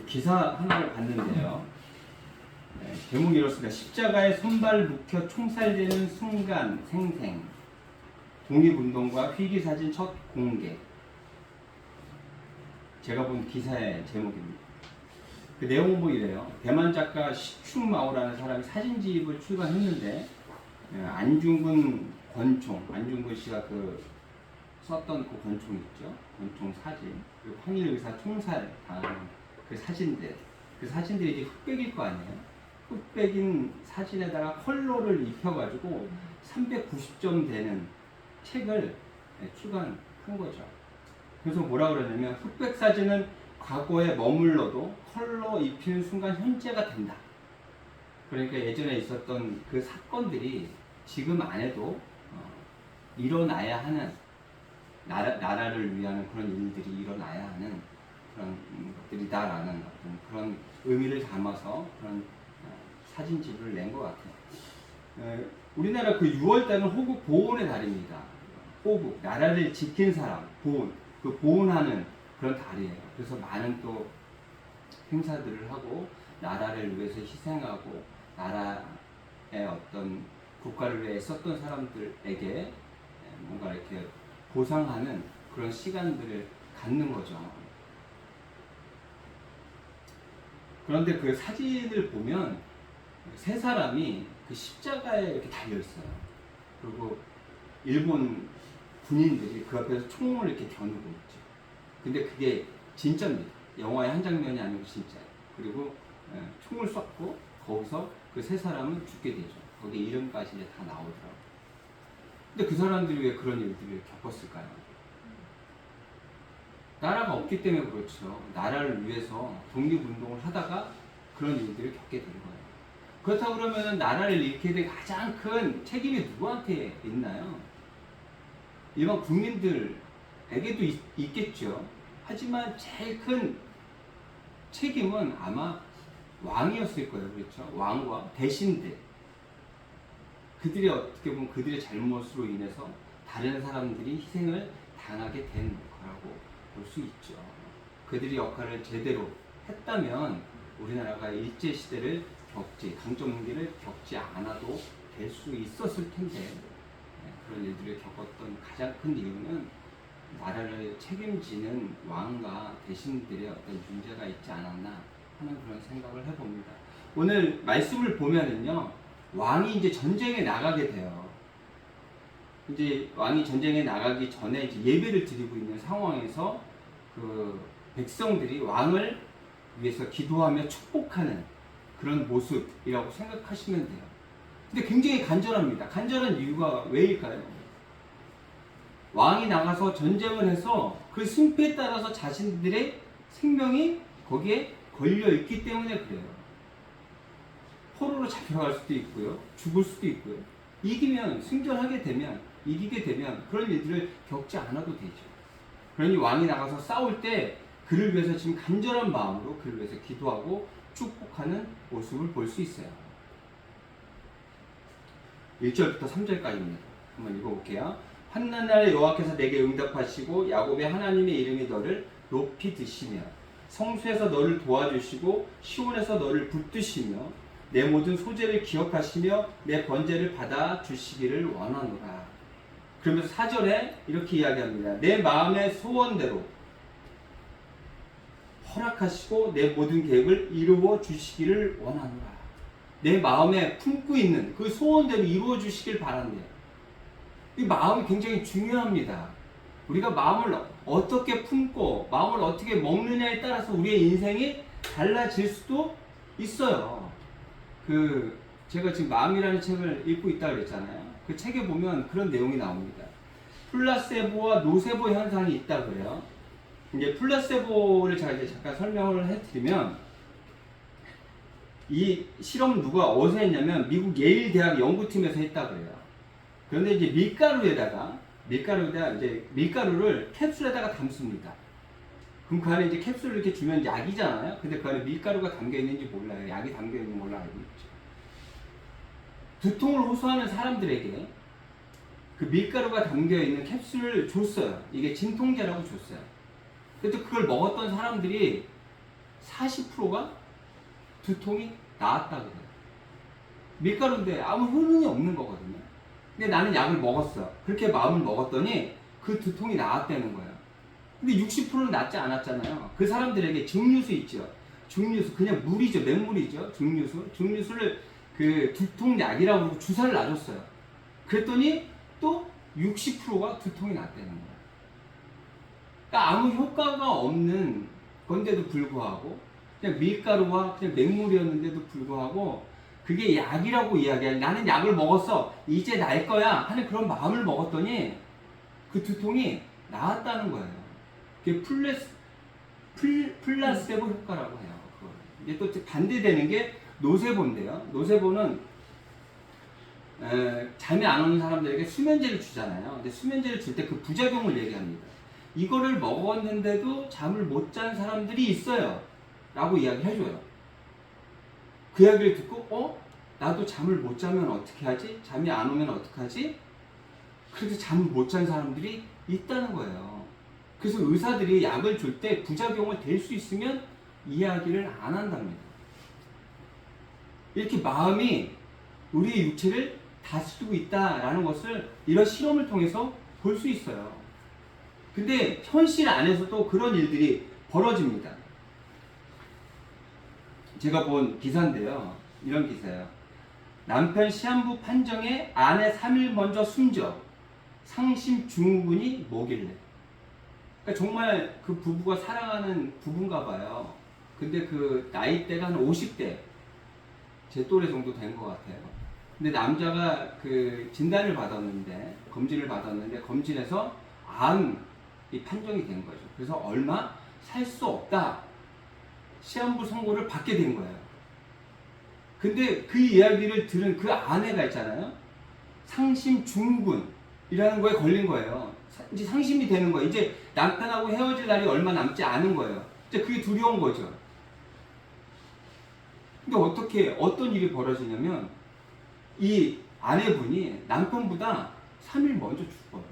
기사 하나를 봤는데요. 제목이 이렇습니다. 십자가에 손발 묶여 총살되는 순간 생생. 독립운동과 필기사진 첫 공개. 제가 본 기사의 제목입니다. 그 내용은 뭐 이래요. 대만 작가 시충마오라는 사람이 사진집을 출간했는데 안중근 권총, 안중근 씨가 썼던 그 권총 있죠. 권총 사진. 그리고 황일 의사 총살 당하는 그 사진들. 그 사진들이 이제 흑백일 거 아니에요. 흑백인 사진에다가 컬러를 입혀가지고 390점 되는 책을 출간한 거죠. 그래서 뭐라 그러냐면 흑백 사진은 과거에 머물러도 컬러 입히는 순간 현재가 된다. 그러니까 예전에 있었던 그 사건들이 지금 안 해도 일어나야 하는 나라를 위한 그런 일들이 일어나야 하는 그런 것들이다라는 어떤 그런 의미를 담아서 그런 사진집을 낸 것 같아요. 우리나라 그 6월달은 호국 보훈의 달입니다. 호국, 나라를 지킨 사람, 보훈, 그 보훈하는 그런 달이에요. 그래서 많은 또 행사들을 하고 나라를 위해서 희생하고 나라의 어떤 국가를 위해 썼던 사람들에게 뭔가 이렇게 보상하는 그런 시간들을 갖는 거죠. 그런데 그 사진을 보면 세 사람이 그 십자가에 이렇게 달려있어요. 그리고 일본 군인들이 그 앞에서 총을 이렇게 겨누고 있죠. 근데 그게 진짜입니다. 영화의 한 장면이 아니고 진짜예요. 그리고 총을 쐈고 거기서 그 세 사람은 죽게 되죠. 거기에 이름까지 이제 다 나오더라고요. 근데 그 사람들이 왜 그런 일들을 겪었을까요? 나라가 없기 때문에 그렇죠. 나라를 위해서 독립운동을 하다가 그런 일들을 겪게 된 거예요. 그렇다고 그러면 나라를 잃게 된 가장 큰 책임이 누구한테 있나요? 일반 국민들에게도 있겠죠. 하지만 제일 큰 책임은 아마 왕이었을 거예요. 그렇죠? 왕과 대신들. 그들이 어떻게 보면 그들의 잘못으로 인해서 다른 사람들이 희생을 당하게 된 거라고 볼 수 있죠. 그들이 역할을 제대로 했다면 우리나라가 일제시대를 강점기를 겪지 않아도 될 수 있었을 텐데 그런 일들을 겪었던 가장 큰 이유는 나라를 책임지는 왕과 대신들의 어떤 문제가 있지 않았나 하는 그런 생각을 해봅니다. 오늘 말씀을 보면은요, 왕이 이제 전쟁에 나가게 돼요. 이제 왕이 전쟁에 나가기 전에 이제 예배를 드리고 있는 상황에서 그 백성들이 왕을 위해서 기도하며 축복하는 그런 모습이라고 생각하시면 돼요. 근데 굉장히 간절합니다. 간절한 이유가 왜일까요? 왕이 나가서 전쟁을 해서 그 승패에 따라서 자신들의 생명이 거기에 걸려 있기 때문에 그래요. 포로로 잡혀갈 수도 있고요. 죽을 수도 있고요. 승전하게 되면, 이기게 되면 그런 일들을 겪지 않아도 되죠. 그러니 왕이 나가서 싸울 때 그를 위해서 지금 간절한 마음으로 그를 위해서 기도하고 축복하는 모습을 볼 수 있어요. 1절부터 3절까지입니다. 한번 읽어볼게요. 환난날에 여호와께서 내게 응답하시고 야곱의 하나님의 이름이 너를 높이 드시며 성수에서 너를 도와주시고 시온에서 너를 붙드시며 내 모든 소재를 기억하시며 내 번제를 받아 주시기를 원하노라. 그러면서 4절에 이렇게 이야기합니다. 내 마음의 소원대로 허락하시고 내 모든 계획을 이루어 주시기를 원하노라. 내 마음에 품고 있는 그 소원대로 이루어 주시길 바란대요. 이 마음이 굉장히 중요합니다. 우리가 마음을 어떻게 품고 마음을 어떻게 먹느냐에 따라서 우리의 인생이 달라질 수도 있어요. 제가 지금 마음이라는 책을 읽고 있다고 그랬잖아요. 그 책에 보면 그런 내용이 나옵니다. 플라세보와 노세보 현상이 있다 그래요. 이제 플라세보를 제가 이제 잠깐 설명을 해드리면 이 실험을 누가 어디서 했냐면 미국 예일 대학 연구팀에서 했다 그래요. 그런데 이제 밀가루를 캡슐에다가 담습니다. 그럼 그 안에 이제 캡슐을 이렇게 주면 약이잖아요. 근데 그 안에 밀가루가 담겨 있는지 몰라요. 약이 담겨 있는 걸로 알고 있죠. 두통을 호소하는 사람들에게 그 밀가루가 담겨 있는 캡슐을 줬어요. 이게 진통제라고 줬어요. 그때 그걸 먹었던 사람들이 40%가 두통이 나았다고 해요. 밀가루인데 아무 효능이 없는 거거든요. 근데 나는 약을 먹었어. 그렇게 마음을 먹었더니 그 두통이 나았다는 거예요. 근데 60%는 낫지 않았잖아요. 그 사람들에게 증류수 있죠. 증류수, 그냥 물이죠. 맹물이죠. 증류수를 그 두통약이라고 그러고 주사를 놔줬어요. 그랬더니 또 60%가 두통이 났다는 거예요. 그러니까 아무 효과가 없는 건데도 불구하고 그냥 밀가루와 그냥 맹물이었는데도 불구하고 그게 약이라고 이야기하는, 나는 약을 먹었어, 이제 날 거야 하는 그런 마음을 먹었더니 그 두통이 나았다는 거예요. 그게 플라세보 효과라고 해요. 이제 또 반대되는 게 노세보인데요. 노세보는 잠이 안 오는 사람들에게 수면제를 주잖아요. 근데 수면제를 줄 때 그 부작용을 얘기합니다. 이거를 먹었는데도 잠을 못 잔 사람들이 있어요 라고 이야기를 해줘요. 그 이야기를 듣고 나도 잠을 못 자면 어떻게 하지? 잠이 안 오면 어떻게 하지? 그래서 잠을 못 잔 사람들이 있다는 거예요. 그래서 의사들이 약을 줄 때 부작용을 댈 수 있으면 이야기를 안 한답니다. 이렇게 마음이 우리의 육체를 다스리고 있다라는 것을 이런 실험을 통해서 볼 수 있어요. 근데 현실 안에서도 그런 일들이 벌어집니다. 제가 본 기사인데요. 이런 기사예요. 남편 시한부 판정에 아내 3일 먼저 숨져 상심 증후군이 뭐길래. 그러니까 정말 그 부부가 사랑하는 부부인가 봐요. 근데 그 나이대가 한 50대 제 또래 정도 된 것 같아요. 근데 남자가 그 진단을 받았는데, 검진을 받았는데 검진에서 암이 판정이 된 거죠. 그래서 얼마 살 수 없다 시한부 선고를 받게 된 거예요. 근데 그 이야기를 들은 그 아내가 있잖아요. 상심 증후군이라는 거에 걸린 거예요. 이제 상심이 되는 거예요. 이제 남편하고 헤어질 날이 얼마 남지 않은 거예요. 이제 그게 두려운 거죠. 근데 어떤 일이 벌어지냐면 이 아내분이 남편보다 3일 먼저 죽어요.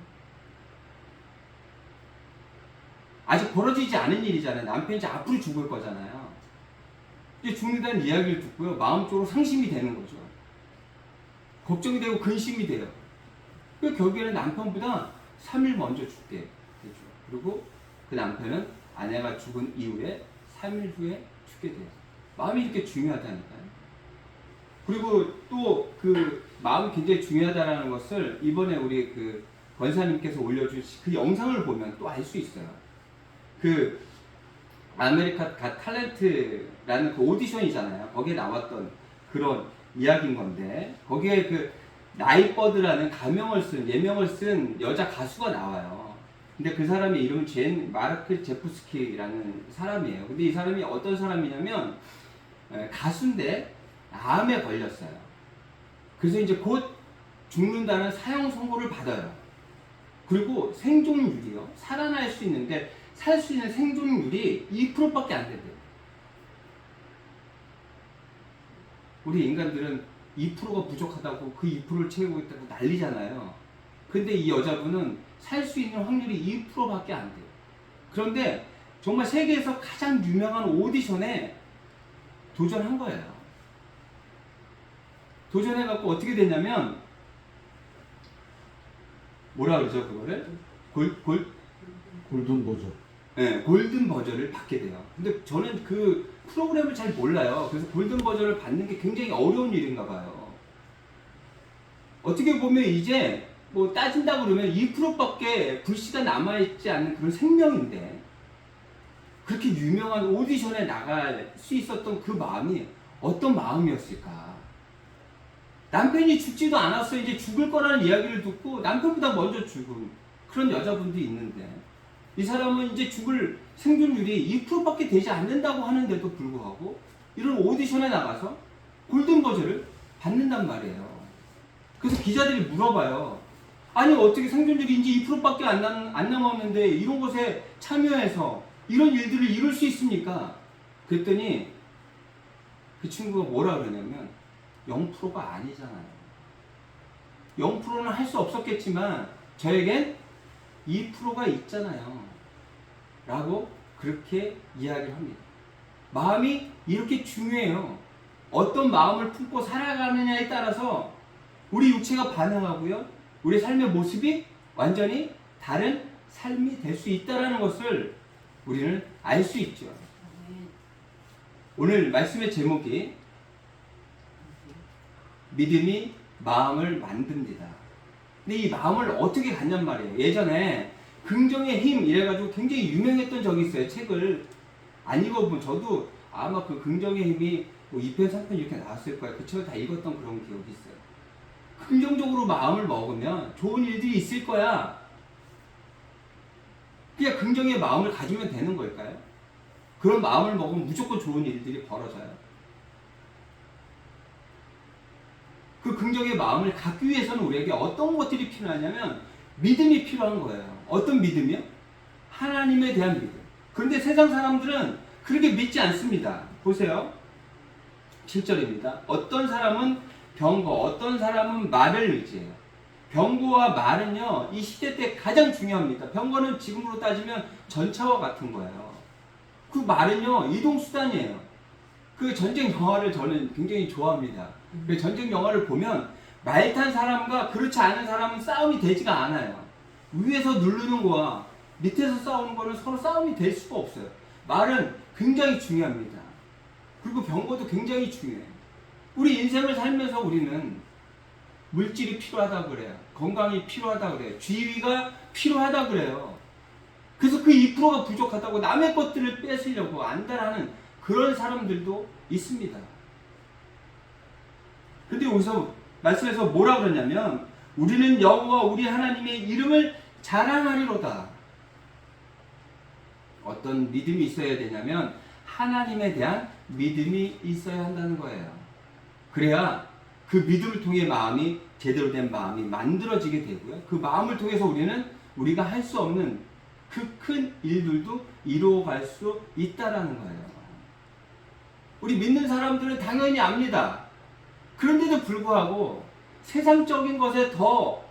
아직 벌어지지 않은 일이잖아요. 남편이 이제 앞으로 죽을 거잖아요. 이제 죽는다는 이야기를 듣고요. 마음적으로 상심이 되는 거죠. 걱정이 되고 근심이 돼요. 그 결국에는 남편보다 3일 먼저 죽게 되죠. 그리고 그 남편은 아내가 죽은 이후에 3일 후에 죽게 돼요. 마음이 이렇게 중요하다니까요. 그리고 또 그 마음이 굉장히 중요하다는 것을 이번에 우리 그 권사님께서 올려주신 그 영상을 보면 또 알 수 있어요. 그 아메리카 갓 탤런트라는 그 오디션이잖아요. 거기에 나왔던 그런 이야기인 건데, 거기에 그 나이버드라는 예명을 쓴 여자 가수가 나와요. 근데 그 사람의 이름은 마르크 제프스키라는 사람이에요. 근데 이 사람이 어떤 사람이냐면 가수인데 암에 걸렸어요. 그래서 이제 곧 죽는다는 사형 선고를 받아요. 그리고 생존율이요, 살아날 수 있는데 살 수 있는 생존율이 2%밖에 안 된대요. 우리 인간들은 2%가 부족하다고 그 2%를 채우고 있다고 난리잖아요. 근데 이 여자분은 살 수 있는 확률이 2%밖에 안 돼요. 그런데 정말 세계에서 가장 유명한 오디션에 도전한 거예요. 도전해갖고 어떻게 됐냐면, 뭐라 그러죠, 그거를? 골든 버전. 네, 골든 버전을 받게 돼요. 근데 저는 그 프로그램을 잘 몰라요. 그래서 골든 버전을 받는 게 굉장히 어려운 일인가 봐요. 어떻게 보면 이제 뭐 따진다고 그러면 2%밖에 불씨가 남아있지 않는 그런 생명인데, 그렇게 유명한 오디션에 나갈 수 있었던 그 마음이 어떤 마음이었을까? 남편이 죽지도 않았어. 이제 죽을 거라는 이야기를 듣고 남편보다 먼저 죽은 그런 여자분도 있는데, 이 사람은 이제 죽을 생존율이 2%밖에 되지 않는다고 하는데도 불구하고 이런 오디션에 나가서 골든 버전을 받는단 말이에요. 그래서 기자들이 물어봐요. 아니 어떻게 생존율이 이제 2%밖에 안 남았는데 이런 것에 참여해서 이런 일들을 이룰 수 있습니까? 그랬더니 그 친구가 뭐라 그러냐면 0%가 아니잖아요. 0%는 할 수 없었겠지만 저에겐 2%가 있잖아요 라고 그렇게 이야기를 합니다. 마음이 이렇게 중요해요. 어떤 마음을 품고 살아가느냐에 따라서 우리 육체가 반응하고요. 우리 삶의 모습이 완전히 다른 삶이 될 수 있다는 것을 우리는 알 수 있죠. 오늘 말씀의 제목이 믿음이 마음을 만듭니다. 근데 이 마음을 어떻게 갖냔 말이에요. 예전에 긍정의 힘 이래가지고 굉장히 유명했던 적이 있어요. 책을 안 읽어보면 저도 아마 그 긍정의 힘이 뭐 2편, 3편 이렇게 나왔을 거예요. 그 책을 다 읽었던 그런 기억이 있어요. 긍정적으로 마음을 먹으면 좋은 일들이 있을 거야. 그냥 긍정의 마음을 가지면 되는 걸까요? 그런 마음을 먹으면 무조건 좋은 일들이 벌어져요. 그 긍정의 마음을 갖기 위해서는 우리에게 어떤 것들이 필요하냐면 믿음이 필요한 거예요. 어떤 믿음이요? 하나님에 대한 믿음. 그런데 세상 사람들은 그렇게 믿지 않습니다. 보세요. 7절입니다. 어떤 사람은 병거, 어떤 사람은 말을 의지해요. 병거와 말은요, 이 시대 때 가장 중요합니다. 병거는 지금으로 따지면 전차와 같은 거예요. 그 말은요, 이동수단이에요. 그 전쟁 영화를 저는 굉장히 좋아합니다. 그 전쟁 영화를 보면 말 탄 사람과 그렇지 않은 사람은 싸움이 되지가 않아요. 위에서 누르는 거와 밑에서 싸우는 거는 서로 싸움이 될 수가 없어요. 말은 굉장히 중요합니다. 그리고 병거도 굉장히 중요해요. 우리 인생을 살면서 우리는 물질이 필요하다고 그래요. 건강이 필요하다고 그래요. 지위가 필요하다고 그래요. 그래서 그 2%가 부족하다고 남의 것들을 뺏으려고 안달하는 그런 사람들도 있습니다. 근데 여기서 말씀에서 뭐라 그러냐면 우리는 여호와 우리 하나님의 이름을 자랑하리로다. 어떤 믿음이 있어야 되냐면 하나님에 대한 믿음이 있어야 한다는 거예요. 그래야 그 믿음을 통해 마음이 제대로 된 마음이 만들어지게 되고요. 그 마음을 통해서 우리는 우리가 할 수 없는 그 큰 일들도 이루어갈 수 있다라는 거예요. 우리 믿는 사람들은 당연히 압니다. 그런데도 불구하고 세상적인 것에 더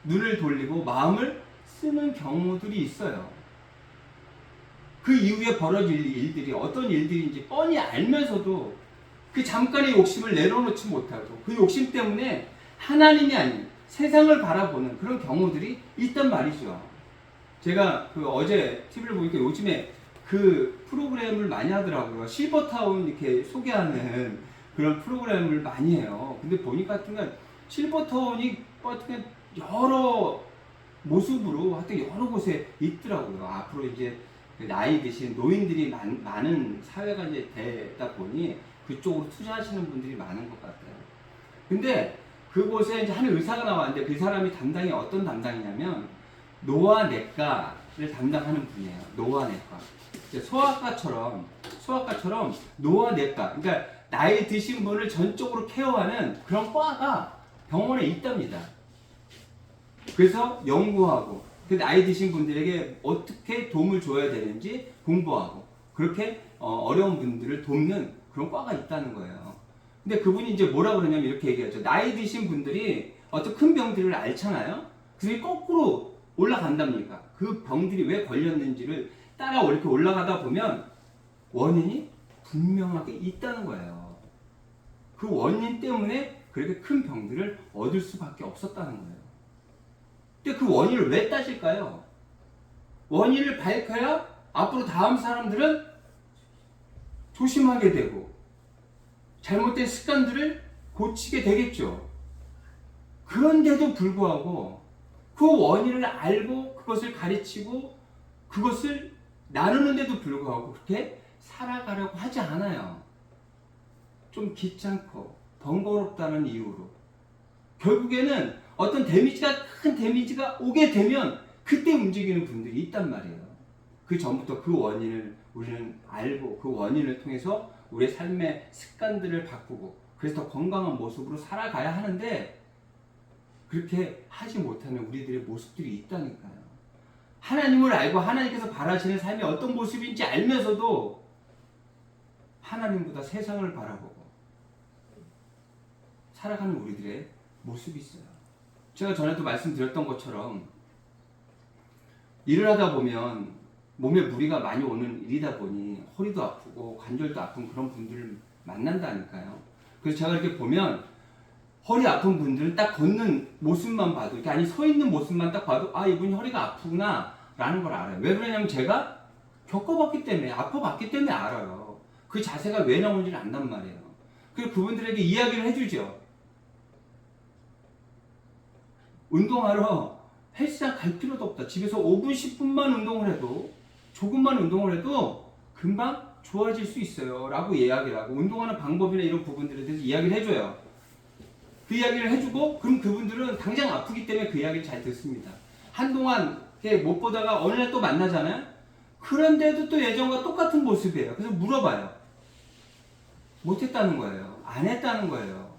눈을 돌리고 마음을 쓰는 경우들이 있어요. 그 이후에 벌어질 일들이 어떤 일들인지 뻔히 알면서도 그 잠깐의 욕심을 내려놓지 못하고 그 욕심 때문에 하나님이 아닌 세상을 바라보는 그런 경우들이 있단 말이죠. 제가 그 어제 TV를 보니까 요즘에 그 프로그램을 많이 하더라고요. 실버타운 이렇게 소개하는 그런 프로그램을 많이 해요. 근데 보니까 실버타운이 어떻게 여러 모습으로 하여튼 여러 곳에 있더라고요. 앞으로 이제 나이 드신 노인들이 많은 사회가 이제 되다 보니 그쪽으로 투자하시는 분들이 많은 것 같아요. 근데 그곳에 이제 한 의사가 나왔는데 그 사람이 담당이 어떤 담당이냐면 노화내과를 담당하는 분이에요. 노화내과. 소아과처럼 노화내과. 그러니까 나이 드신 분을 전적으로 케어하는 그런 과가 병원에 있답니다. 그래서 연구하고 그 나이 드신 분들에게 어떻게 도움을 줘야 되는지 공부하고 그렇게 어려운 분들을 돕는 그런 과가 있다는 거예요. 근데 그분이 이제 뭐라 그러냐면 이렇게 얘기하죠. 나이 드신 분들이 어떤 큰 병들을 앓잖아요. 그래서 거꾸로 올라간답니까? 그 병들이 왜 걸렸는지를 따라 이렇게 올라가다 보면 원인이 분명하게 있다는 거예요. 그 원인 때문에 그렇게 큰 병들을 얻을 수밖에 없었다는 거예요. 근데 그 원인을 왜 따질까요? 원인을 밝혀야 앞으로 다음 사람들은 조심하게 되고 잘못된 습관들을 고치게 되겠죠. 그런데도 불구하고 그 원인을 알고 그것을 가르치고 그것을 나누는데도 불구하고 그렇게 살아가려고 하지 않아요. 좀 귀찮고 번거롭다는 이유로 결국에는 어떤 큰 데미지가 오게 되면 그때 움직이는 분들이 있단 말이에요. 그 전부터 그 원인을 우리는 알고 그 원인을 통해서 우리의 삶의 습관들을 바꾸고 그래서 더 건강한 모습으로 살아가야 하는데 그렇게 하지 못하는 우리들의 모습들이 있다니까요. 하나님을 알고 하나님께서 바라시는 삶이 어떤 모습인지 알면서도 하나님보다 세상을 바라보고 살아가는 우리들의 모습이 있어요. 제가 전에도 말씀드렸던 것처럼 일을 하다 보면 몸에 무리가 많이 오는 일이다 보니 허리도 아프고 관절도 아픈 그런 분들을 만난다니까요. 그래서 제가 이렇게 보면 허리 아픈 분들은 딱 걷는 모습만 봐도, 아니 서 있는 모습만 딱 봐도 아 이분이 허리가 아프구나 라는 걸 알아요. 왜 그러냐면 제가 겪어봤기 때문에, 아파봤기 때문에 알아요. 그 자세가 왜 나오는지를 안단 말이에요. 그래서 그분들에게 이야기를 해주죠. 운동하러 헬스장 갈 필요도 없다. 집에서 5분 10분만 운동을 해도, 조금만 운동을 해도 금방 좋아질 수 있어요 라고 이야기를 하고, 운동하는 방법이나 이런 부분들에 대해서 이야기를 해줘요. 그 이야기를 해주고, 그럼 그분들은 당장 아프기 때문에 그 이야기를 잘 듣습니다. 한동안 못 보다가 어느 날 또 만나잖아요. 그런데도 또 예전과 똑같은 모습이에요. 그래서 물어봐요. 못했다는 거예요. 안 했다는 거예요.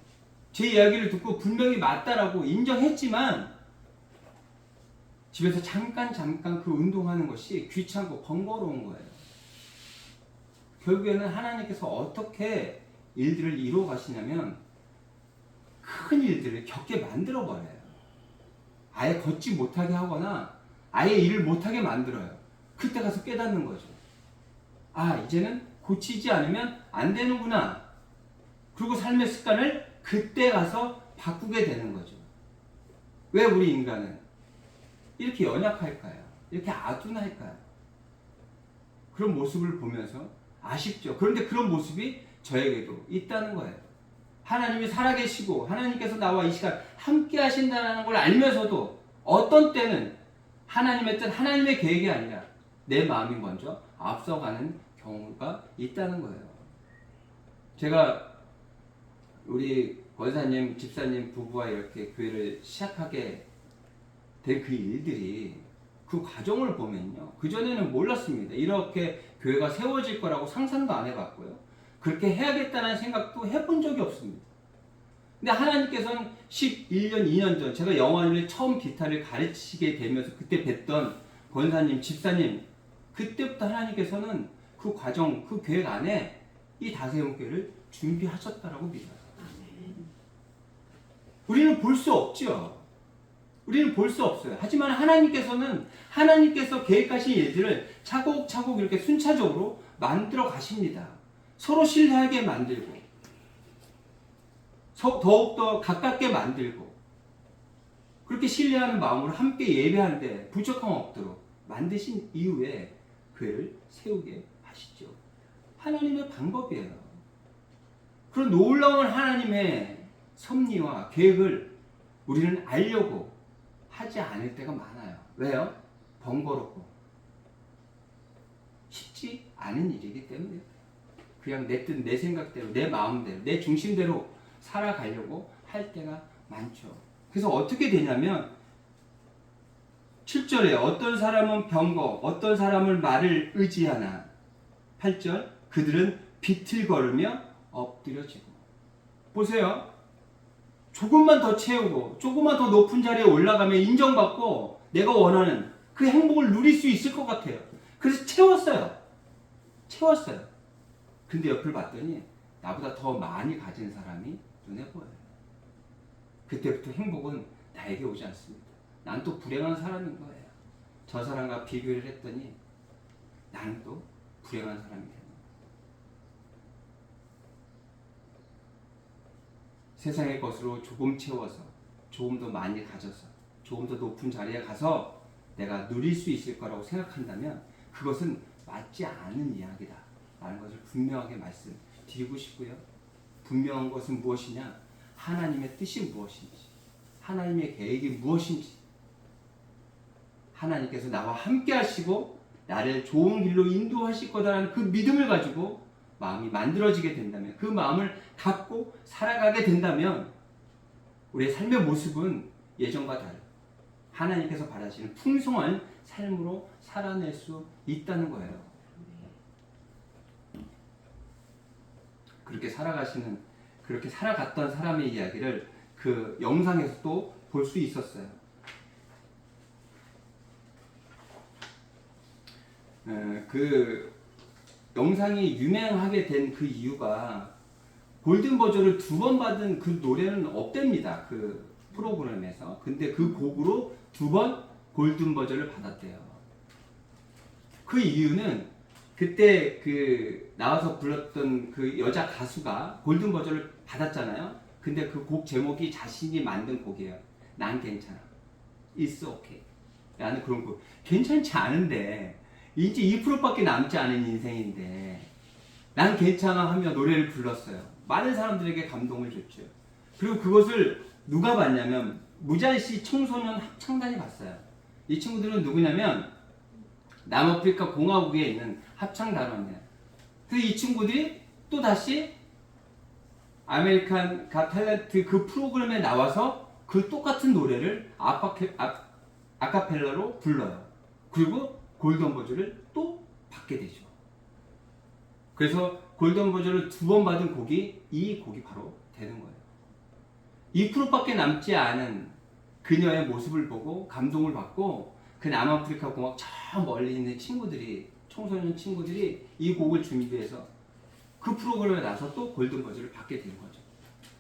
제 이야기를 듣고 분명히 맞다라고 인정했지만 집에서 잠깐 그 운동하는 것이 귀찮고 번거로운 거예요. 결국에는 하나님께서 어떻게 일들을 이루어 가시냐면 큰 일들을 겪게 만들어 버려요. 아예 걷지 못하게 하거나 아예 일을 못하게 만들어요. 그때 가서 깨닫는 거죠. 아, 이제는 고치지 않으면 안 되는구나. 그리고 삶의 습관을 그때 가서 바꾸게 되는 거죠. 왜 우리 인간은 이렇게 연약할까요? 이렇게 아둔할까요? 그런 모습을 보면서 아쉽죠. 그런데 그런 모습이 저에게도 있다는 거예요. 하나님이 살아계시고 하나님께서 나와 이 시간 함께 하신다는 걸 알면서도 어떤 때는 하나님의 뜻, 하나님의 계획이 아니라 내 마음이 먼저 앞서가는 경우가 있다는 거예요. 제가 우리 권사님, 집사님 부부와 이렇게 교회를 시작하게 된 그 일들이, 그 과정을 보면요, 그전에는 몰랐습니다. 이렇게 교회가 세워질 거라고 상상도 안 해봤고요, 그렇게 해야겠다는 생각도 해본 적이 없습니다. 근데 하나님께서는 11년, 2년 전 제가 영화를 처음 기타를 가르치게 되면서 그때 뵀던 권사님, 집사님, 그때부터 하나님께서는 그 과정, 그 계획 안에 이 다세움교회를 준비하셨다라고 믿어요. 우리는 볼 수 없죠. 우리는 볼 수 없어요. 하지만 하나님께서 계획하신 일들을 차곡차곡 이렇게 순차적으로 만들어 가십니다. 서로 신뢰하게 만들고, 더욱더 가깝게 만들고, 그렇게 신뢰하는 마음으로 함께 예배하는데 부족함 없도록 만드신 이후에 교회를 세우게 하시죠. 하나님의 방법이에요. 그런 놀라운 하나님의 섭리와 계획을 우리는 알려고 하지 않을 때가 많아요. 왜요? 번거롭고 쉽지 않은 일이기 때문에 그냥 내 뜻, 내 생각대로, 내 마음대로, 내 중심대로 살아가려고 할 때가 많죠. 그래서 어떻게 되냐면 7절에 어떤 사람은 병거, 어떤 사람은 말을 의지하나, 8절 그들은 비틀거리며 엎드려지고. 보세요. 조금만 더 채우고 조금만 더 높은 자리에 올라가면 인정받고 내가 원하는 그 행복을 누릴 수 있을 것 같아요. 그래서 채웠어요. 근데 옆을 봤더니 나보다 더 많이 가진 사람이 눈에 보여요. 그때부터 행복은 나에게 오지 않습니다. 난 또 불행한 사람인 거예요. 저 사람과 비교를 했더니 나는 또 불행한 사람이 됩니다. 세상의 것으로 조금 채워서, 조금 더 많이 가져서, 조금 더 높은 자리에 가서 내가 누릴 수 있을 거라고 생각한다면 그것은 맞지 않은 이야기다 라는 것을 분명하게 말씀드리고 싶고요. 분명한 것은 무엇이냐? 하나님의 뜻이 무엇인지, 하나님의 계획이 무엇인지, 하나님께서 나와 함께 하시고 나를 좋은 길로 인도하실 거다라는 그 믿음을 가지고 마음이 만들어지게 된다면, 그 마음을 갖고 살아가게 된다면 우리의 삶의 모습은 예전과 달라 하나님께서 바라시는 풍성한 삶으로 살아낼 수 있다는 거예요. 그렇게 살아갔던 사람의 이야기를 그 영상에서도 볼 수 있었어요. 그 영상이 유명하게 된 그 이유가 골든 버전을 2번 받은 그 노래는 없답니다. 그 프로그램에서. 근데 그 곡으로 2번 골든 버전을 받았대요. 그 이유는 그때 그 나와서 불렀던 그 여자 가수가 골든 버전을 받았잖아요. 근데 그 곡 제목이 자신이 만든 곡이에요. 난 괜찮아. It's okay. 라는 그런 곡. 괜찮지 않은데 이제 2%밖에 남지 않은 인생인데 난 괜찮아 하며 노래를 불렀어요. 많은 사람들에게 감동을 줬죠. 그리고 그것을 누가 봤냐면 무잔시 청소년 합창단이 봤어요. 이 친구들은 누구냐면 남아프리카 공화국에 있는 합창단원이에요. 그래서 이 친구들이 또 다시 아메리칸 갓 탤런트 그 프로그램에 나와서 그 똑같은 노래를 아카펠라로 불러요. 그리고 골든 버전을 또 받게 되죠. 그래서 골든 버전을 2번 받은 곡이 이 곡이 바로 되는 거예요. 2%밖에 남지 않은 그녀의 모습을 보고 감동을 받고 그 남아프리카 공화국 저 멀리 있는 친구들이, 청소년 친구들이 이 곡을 준비해서 그 프로그램에 나서 또 골든 버전을 받게 되는 거죠.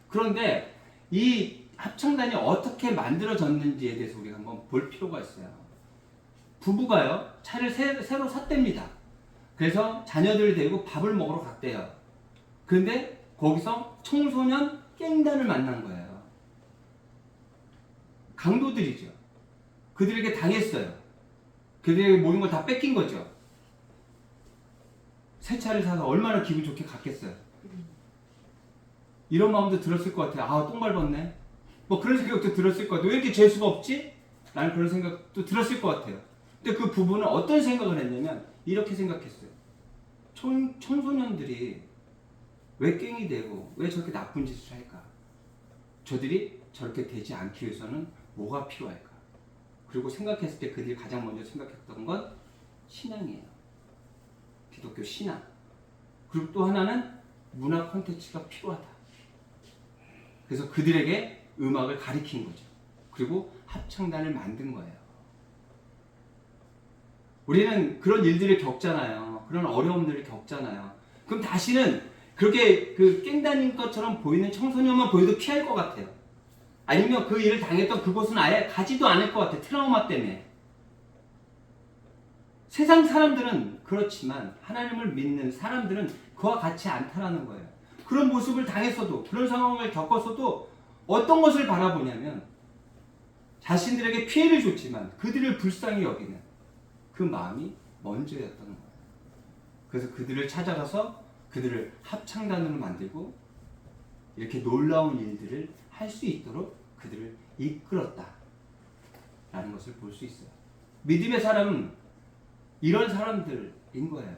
그런데 이 합창단이 어떻게 만들어졌는지에 대해서 우리가 한번 볼 필요가 있어요. 부부가요, 차를 새로 샀답니다. 그래서 자녀들을 데리고 밥을 먹으러 갔대요. 그런데 거기서 청소년 깽단을 만난 거예요. 강도들이죠. 그들에게 당했어요. 그들에게 모든 걸 다 뺏긴 거죠. 새 차를 사서 얼마나 기분 좋게 갔겠어요. 이런 마음도 들었을 것 같아요. 아, 똥 밟았네. 뭐 그런 생각도 들었을 것 같아요. 왜 이렇게 재수가 없지? 라는 그런 생각도 들었을 것 같아요. 근데 그 부부는 어떤 생각을 했냐면 이렇게 생각했어요. 청소년들이 왜 깽이 되고 왜 저렇게 나쁜 짓을 할까? 저들이 저렇게 되지 않기 위해서는 뭐가 필요할까? 그리고 생각했을 때 그들이 가장 먼저 생각했던 건 신앙이에요. 기독교 신앙. 그리고 또 하나는 문화 콘텐츠가 필요하다. 그래서 그들에게 음악을 가르친 거죠. 그리고 합창단을 만든 거예요. 우리는 그런 일들을 겪잖아요. 그런 어려움들을 겪잖아요. 그럼 다시는 그렇게 그 깽단인 것처럼 보이는 청소년만 보여도 피할 것 같아요. 아니면 그 일을 당했던 그곳은 아예 가지도 않을 것 같아요. 트라우마 때문에. 세상 사람들은 그렇지만 하나님을 믿는 사람들은 그와 같지 않다라는 거예요. 그런 모습을 당했어도, 그런 상황을 겪었어도 어떤 것을 바라보냐면 자신들에게 피해를 줬지만 그들을 불쌍히 여기는 그 마음이 먼저였던 거예요. 그래서 그들을 찾아가서 그들을 합창단으로 만들고 이렇게 놀라운 일들을 할 수 있도록 그들을 이끌었다 라는 것을 볼 수 있어요. 믿음의 사람은 이런 사람들인 거예요.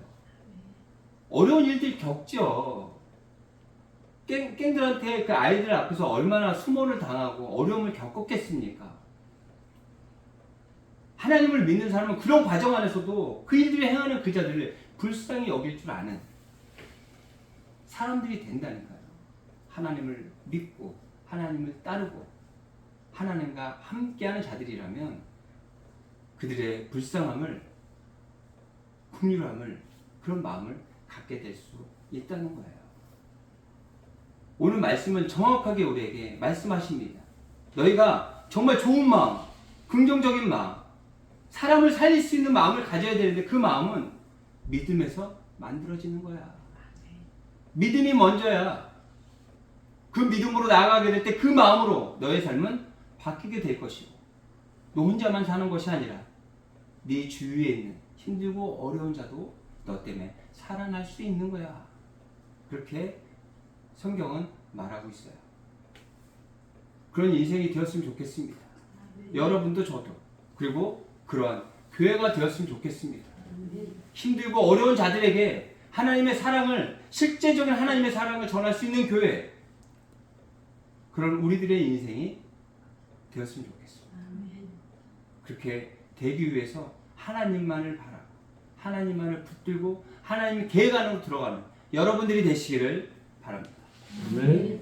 어려운 일들 겪죠. 깽들한테 그 아이들 앞에서 얼마나 수모를 당하고 어려움을 겪었겠습니까? 하나님을 믿는 사람은 그런 과정 안에서도 그 일들을 행하는 그 자들을 불쌍히 여길 줄 아는 사람들이 된다니까요. 하나님을 믿고 하나님을 따르고 하나님과 함께하는 자들이라면 그들의 불쌍함을, 긍휼함을, 그런 마음을 갖게 될 수 있다는 거예요. 오늘 말씀은 정확하게 우리에게 말씀하십니다. 너희가 정말 좋은 마음, 긍정적인 마음, 사람을 살릴 수 있는 마음을 가져야 되는데 그 마음은 믿음에서 만들어지는 거야. 믿음이 먼저야. 그 믿음으로 나아가게 될 때 그 마음으로 너의 삶은 바뀌게 될 것이고 너 혼자만 사는 것이 아니라 네 주위에 있는 힘들고 어려운 자도 너 때문에 살아날 수 있는 거야. 그렇게 성경은 말하고 있어요. 그런 인생이 되었으면 좋겠습니다. 여러분도 저도 그리고 그러한 교회가 되었으면 좋겠습니다. 힘들고 어려운 자들에게 하나님의 사랑을, 실제적인 하나님의 사랑을 전할 수 있는 교회, 그런 우리들의 인생이 되었으면 좋겠습니다. 그렇게 되기 위해서 하나님만을 바라고 하나님만을 붙들고 하나님 계획 안으로 들어가는 여러분들이 되시기를 바랍니다. 아멘.